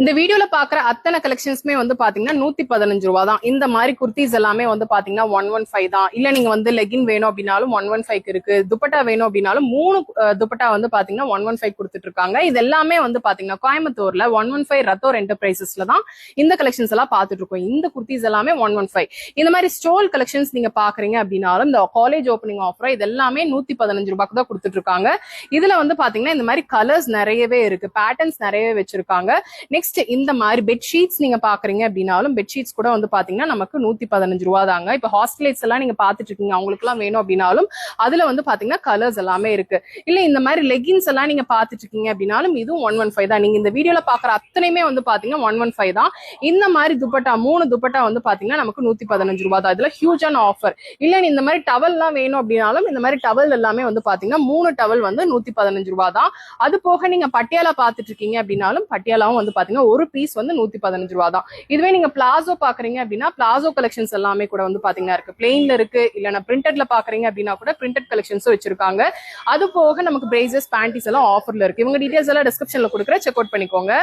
இந்த வீடியோல பாக்குற அத்தனை கலெக்ஷன்ஸ்மே வந்து பாத்தீங்கன்னா 115 ரூபா தான். இந்த மாதிரி குர்த்திஸ் எல்லாமே வந்து பாத்தீங்கன்னா 115 தான். இல்ல நீங்க வந்து லெகின் வேணும் அப்படின்னாலும் 115 இருக்கு. துப்பட்டா வேணும் அப்படின்னாலும் 3 துப்பட்டா வந்து பாத்தீங்கன்னா 115 கொடுத்துட்டு இருக்காங்க. இது எல்லாமே வந்து பாத்தீங்கன்னா கோயம்புத்தூர்ல 115 ரத்தோர் என்டர்பிரைசஸ்ல தான் இந்த கலெக்ஷன்ஸ் எல்லாம் பாத்துட்டு இருக்கோம். இந்த குர்த்திஸ் எல்லாமே 115. இந்த மாதிரி ஸ்டோல் கலெக்ஷன்ஸ் நீங்க பாக்குறீங்க அப்படின்னாலும் இந்த காலேஜ் ஓப்பனிங் ஆஃபர் இது எல்லாமே 115 ரூபாய்க்கு தான் கொடுத்துட்டு இருக்காங்க. இதுல வந்து பாத்தீங்கன்னா இந்த மாதிரி கலர்ஸ் நிறையவே இருக்கு, பேட்டர்ன்ஸ் நிறையவே வச்சிருக்காங்க. நெக்ஸ்ட் இந்த மாதிரி பெட்ஷீட்ஸ் நீங்க பாக்குறீங்க அப்படின்னாலும் பெட்ஷீட்ஸ் கூட வந்து பாத்தீங்கன்னா நமக்கு 115 ரூபா தாங்க. இப்ப ஹாஸ்டலைட்ஸ் எல்லாம் நீங்க பாத்துட்டு இருக்கீங்க, அவங்களுக்கு எல்லாம் வேணும் அப்படின்னாலும் அதுல வந்து பாத்தீங்கன்னா கலர்ஸ் எல்லாமே இருக்கு. இல்ல இந்த மாதிரி லெகின்ஸ் எல்லாம் நீங்க பாத்துட்டு இருக்கீங்க அப்படின்னாலும் இதுவும் 115 தான். நீங்க இந்த வீடியோல பாக்குற அத்தனையுமே வந்து பாத்தீங்கன்னா 115 தான். இந்த மாதிரி துப்பட்டா 3 துப்பட்டா வந்து பாத்தீங்கன்னா நமக்கு 115 ரூபா தான். இதுல ஹியூஜான ஆஃபர். இல்ல இந்த மாதிரி டவல் எல்லாம் வேணும் அப்படின்னாலும் இந்த மாதிரி டவல் எல்லாமே வந்து பாத்தீங்கன்னா 3 டவல் வந்து 115 ரூபா தான். அது போக நீங்க பட்டியாலா பாத்துட்டு இருக்கீங்க அப்படின்னாலும் பட்டியாலாவும் வந்து பாத்தீங்கன்னா ஒரு பீஸ் வந்து 115 ரூபா தான். இதுவே நீங்க பிளாசோ பாக்குறீங்க அப்படின்னா பிளாசோ கலெக்ஷன்ஸ் எல்லாமே கூட வந்து பாத்தீங்கன்னா இருக்கு. பிளெயின்ல இருக்கு, இல்லனா பிரிண்டட்ல பாக்குறீங்க அப்படின்னா கூட பிரிண்டட் கலெக்ஷன்ஸும் வச்சிருக்காங்க. அது போக நமக்கு பிரேசஸ் பேண்டிஸ் எல்லாம் ஆஃபர்ல இருக்கு. இவங்க டீடைல்ஸ் எல்லாம் டிஸ்கிரிப்ஷன்ல கொடுக்குறேன், செக் அவுட் பண்ணிக்கோங்க.